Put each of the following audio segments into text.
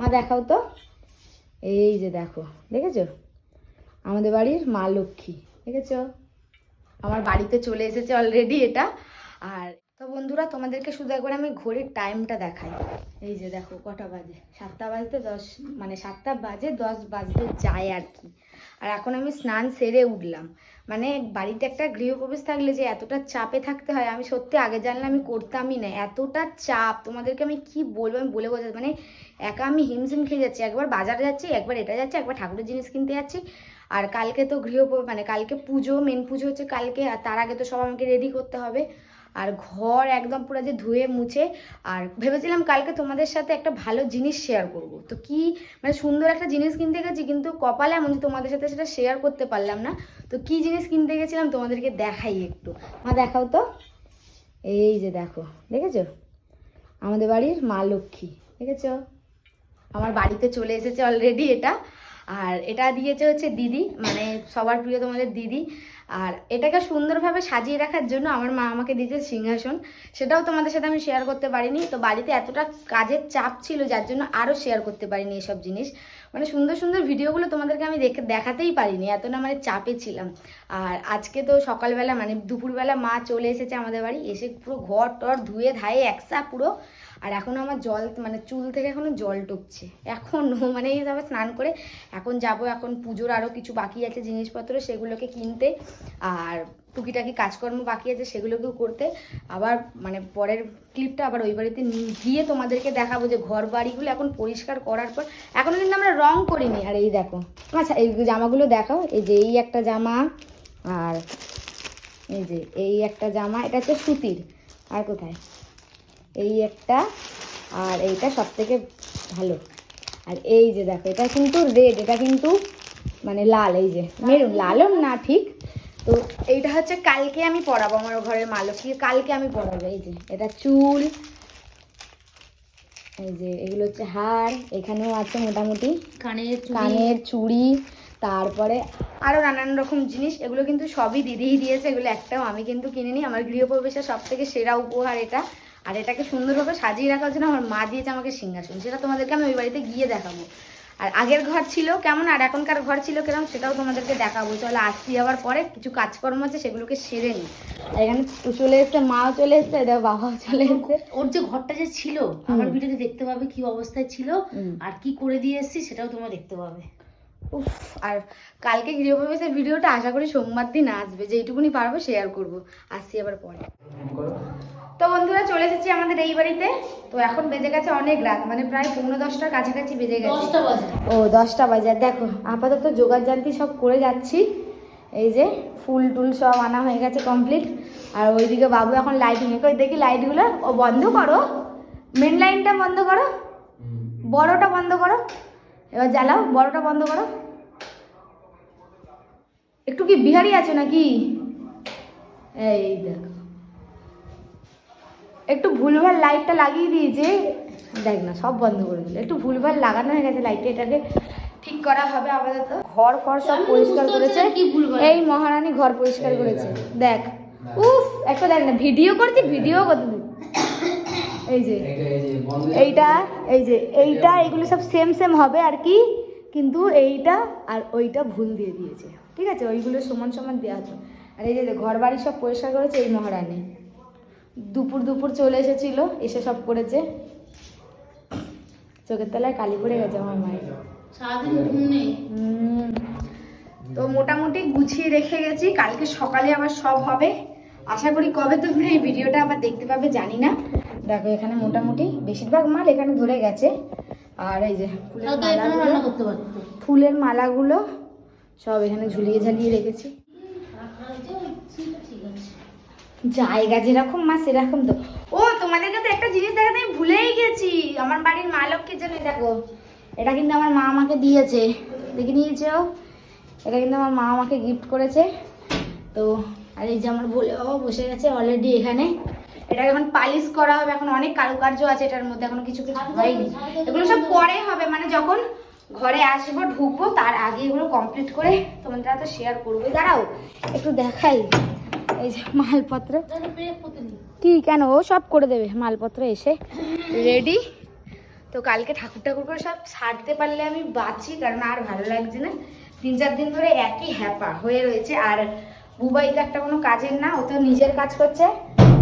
মা দেখাও তো, এই যে দেখো, দেখেছো আমাদের বাড়ির মা লক্ষ্মী, দেখেছো আমার বাড়িতে চলে এসেছে অলরেডি এটা। আর তো বন্ধুরা তোমাদেরকে শুধু একবার আমি ঘড়ির টাইমটা দেখাই। এই যে দেখো কটা বাজে, 7টা বাজতে 10, মানে 7টা বাজে 10 বাজতে যায় আর কি। আর এখন আমি স্নান সেরে উঠলাম। মানে বাড়িতে একটা গৃহপ্রবেশ থাকলে যে এতটা চাপে থাকতে হয় আমি সত্যি আগে জানলে আমি করতামই না। এতটা চাপ তোমাদেরকে আমি কি বলবো, আমি বলে বোঝাতে মানে একা আমি হিমশিম খেয়ে যাচ্ছি। একবার বাজারে যাচ্ছি, একবার এটা যাচ্ছি, একবার ঠাকুরের জিনিস কিনতে যাচ্ছি। আর কালকে তো মানে কালকে পুজো, মেন পুজো হচ্ছে কালকে। আর তার আগে তো সব আমাকে রেডি করতে হবে। আর ঘর একদম পুরো যে ধুয়ে মুছে। আর ভেবেছিলাম কালকে তোমাদের সাথে একটা ভালো জিনিস শেয়ার করব। তো কি মানে সুন্দর একটা জিনিস কিনতে গেছি, কিন্তু কপালে এমন যে তোমাদের সাথে সেটা শেয়ার করতে পারলাম না। তো কি জিনিস কিনতে গেছিলাম তোমাদেরকে দেখাই একটু। মা দেখাও তো, এই যে দেখো, দেখেছো আমাদের বাড়ির মা লক্ষ্মী, দেখেছো আমার বাড়িতে চলে এসেছে অলরেডি এটা। আর এটা দিয়েছে হচ্ছে দিদি, মানে সবার প্রিয় তোমাদের দিদি। আর এটাকে সুন্দরভাবে সাজিয়ে রাখার জন্য আমার মা আমাকে দিয়েছে সিংহাসন। সেটাও তোমাদের সাথে আমি শেয়ার করতে পারিনি। তো বাড়িতে এতটা কাজের চাপ ছিল যার জন্য আরও শেয়ার করতে পারিনি এসব জিনিস। মানে সুন্দর সুন্দর ভিডিওগুলো তোমাদেরকে আমি দেখাতেই পারিনি, এত না মানে চাপে ছিলাম। আর আজকে তো সকালবেলা মানে দুপুরবেলা মা চলে এসেছে আমাদের বাড়ি, এসে পুরো ঘর টর ধুয়ে ধায়ে একসা পুরো। আর এখনও আমার জল মানে চুল থেকে এখনও জল টপছে এখনও, মানে এইভাবে স্নান করে এখন যাব। এখন পুজোর আরও কিছু বাকি আছে জিনিসপত্র, সেগুলোকে কিনতে। আর টুকিটাকি কাজকর্ম বাকি আছে সেগুলোকেও করতে। আবার মানে পরের ক্লিপটা আবার ওই বাড়িতে গিয়ে তোমাদেরকে দেখাবো যে ঘর বাড়িগুলো এখন পরিষ্কার করার পর। এখনও কিন্তু আমরা রং করিনি। আর এই দেখো, আচ্ছা এই জামাগুলো দেখাও। এই যে এই একটা জামা, আর এই যে এই একটা জামা, এটা হচ্ছে সুতির। আর কোথায় এই একটা, আর এইটা সব থেকে ভালো। আর এই যে দেখো, এটা কিন্তু রেড, এটা কিন্তু মানে লাল, এই যে মেরুন, লালও না ঠিক। তো এইটা হচ্ছে কালকে আমি পরাবো আমার ঘরের মা লক্ষ্মীকে, কালকে আমি পরাবো। এই যে এটা চুল, এই যে এগুলো হচ্ছে হার, এখানেও আছে মোটামুটি কানের চুড়ি, তারপরে আরও নানান রকম জিনিস। এগুলো কিন্তু সবই দিদিই দিয়েছে, এগুলো একটাও আমি কিন্তু কিনিনি। আমার গৃহপ্রবেশের সব থেকে সেরা উপহার এটা। আর এটাকে সুন্দরভাবে সাজিয়ে রাখার জন্য আমার মা দিয়েছে আমাকে সিংহাসন, সেটা তোমাদেরকে আমি ওই বাড়িতে গিয়ে দেখাবো। আর আগের ঘর ছিল কেমন আর এখনকার ঘর ছিল কেমন সেটাও তোমাদেরকে দেখাবো। চলো আসছি আবার পরে, কিছু কাজকর্ম আছে সেগুলোকে সেরে নিই। আর এখানে চলে এসছে, মাও চলে এসছে, দেখো বাবাও চলে এসছে। ওর যে ঘরটা যে ছিল আমার ভিডিওতে দেখতে পাবে কি অবস্থায় ছিল আর কি করে দিয়ে এসেছি সেটাও তোমরা দেখতে পাবে। উফ, আর কালকে গৃহপ্রবেশের ভিডিওটা আশা করি সোমবার দিন আসবে, যেইটুকুনি পারবো শেয়ার করবো। আসছি আবার পরে। তো বন্ধুরা চলে এসেছি আমাদের এই বাড়িতে। তো এখন বেজে গেছে অনেক রাত, মানে প্রায় 9:30টার কাছাকাছি বেজে গেছে। 10টা বাজে। ও 10টা বাজে। আর দেখো আপাতত জোগাড় জান্তি সব করে যাচ্ছি। এই যে ফুল টুল সব আনা হয়ে গেছে কমপ্লিট। আর ওইদিকে বাবু এখন লাইটিং করে, দেখি লাইটগুলো ও বন্ধ করো, মেন লাইনটা বন্ধ করো, বড়টা বন্ধ করো, এবার জ্বালাও, বড়টা বন্ধ করো। একটু কি বিহারি আছে নাকি? এই দেখো একটু ভুলভাল লাইটটা লাগিয়ে দিয়েছে, দেখ না সব বন্ধ করে দিল। একটু ভুলভাল লাগানো হয়ে গেছে লাইটটা, এটাকে ঠিক করা হবে আপাতত। ঘর ফর সব পরিষ্কার করেছে, এই মহারানী ঘর পরিষ্কার করেছে। দেখ উফ, একটা দেখ না, ভিডিও করছি, ভিডিও করতে দিই। এই যে এইটা, এই যে এইটা, এগুলো সব সেম সেম হবে আর কি, কিন্তু এইটা আর ওইটা ভুল দিয়ে দিয়েছে। ঠিক আছে, ওইগুলো সমান সমান দেওয়া হতো। আর এই যে ঘর বাড়ি সব পরিষ্কার করেছে এই মহারানী। দুপুর চলে এসেছিল, এসে সব করেছে। চোখের তলায় কালি পড়ে গেছে আমার মায়ের। সারাদিন ঘুম নেই। তো মোটামুটি গুছিয়ে রেখে গেছি, কালকে সকালে আবার সব হবে। আশা করি কবে তোমরা এই ভিডিওটা আবার দেখতে পাবে জানি না। দেখো এখানে মোটামুটি বেশিরভাগ মাল এখানে ধরে গেছে। আর এই যে ফুলের মালাগুলো সব এখানে ঝুলিয়ে ঝালিয়ে রেখেছি। জায়গা যেরকম মা সেরকম তো। ও তোমাদেরকে তো একটা জিনিস দেখাতে আমি ভুলেই গেছি, আমার বাড়ির মা লক্ষ্মীর জন্য। দেখো এটা কিন্তু আমার মা আমাকে দিয়েছে, দেখে নিয়েছো? এটা কিন্তু আমার মা আমাকে গিফট করেছে। তো আর এই যে আমার বলে বাবা বসে গেছে অলরেডি এখানে। এটা এখন পালিশ করা হবে, এখন অনেক কারুকার্য আছে এটার মধ্যে, এখনো কিছু কিছু হয়নি। এগুলো সব পরে হবে, মানে যখন ঘরে আসবো ঢুকবো তার আগে এগুলো কমপ্লিট করে তোমরা তো শেয়ার করবে। দাঁড়াও একটু দেখাই। এই যে মালপত্র কি কেন ও সব করে দেবে, মালপত্র এসে রেডি। তো কালকে ঠাকুর ঠাকুর করে সব সারতে পারলে আমি বাঁচি, কারণ আর ভালো লাগছে না। 3-4 দিন ধরে একই হ্যাপা হয়ে রয়েছে। আর বুবাই তো একটা কোনো কাজের না, ও তো নিজের কাজ করছে,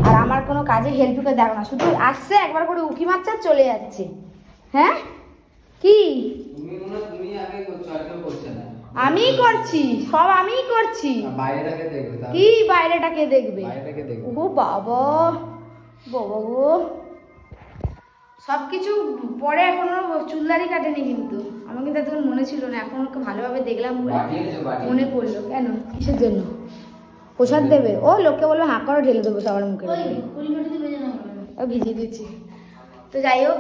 আর আমার কোনো কাজে হেল্প করে দেখো না, শুধু আসছে একবার করে উকি মারছে আর চলে যাচ্ছে। হ্যাঁ কি আমি করছি, সব আমিই করছি। কি বাইরেটাকে দেখবে? ও বাবা বাবা গো, সব কিছু পরে এখনো চুলদারি কাটেনি, কিন্তু আমার কিন্তু এতক্ষণ মনে ছিল না, এখন ওকে ভালোভাবে দেখলাম বলে মনে পড়লো। কেন, কিসের জন্য? প্রসাদ দেবে? ও লোককে বলবো হাঁ করে ঢেলে দেবো সবার মুখে। ও ভিজিয়ে দিচ্ছি। তো যাই হোক,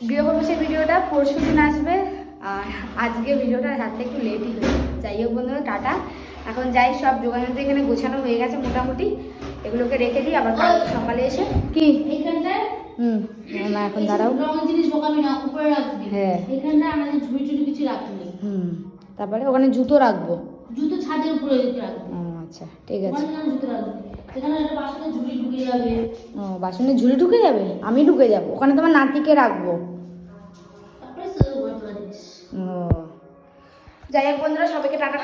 গৃহপ্রবেশের ভিডিওটা পরশু দিন আসবে, আর আজকে ভিডিওটা হাতে একটু লেটই হয়েছে। যাই হোক বন্ধুরা, টাটা। এখন যাই, সব যোগাযোগ এখানে গোছানো হয়ে গেছে মোটামুটি, এগুলোকে রেখে দিই, আবার কাল সকালে এসে কি এইখানটায় না এখন দাঁড়াও, জিনিস ঢোকাবি না, উপরে রাখবি। হ্যাঁ এখানটা আমাদের ঝুড়ি টুড়ি কিছু রাখবি। তারপরে ওখানে জুতো রাখবো? জুতো ছাদের উপরে রাখবি। আচ্ছা ঠিক আছে। জুতো রাখবি, এখানে একটা বাসনের ঝুড়ি ঢুকে যাবে। ও বাসনের ঝুড়ি ঢুকে যাবে? আমি ঢুকে যাবো ওখানে, তোমার নাতিকে রাখবো। তারপরে ও যাই হোক বন্ধুরা, সবাইকে টাটা।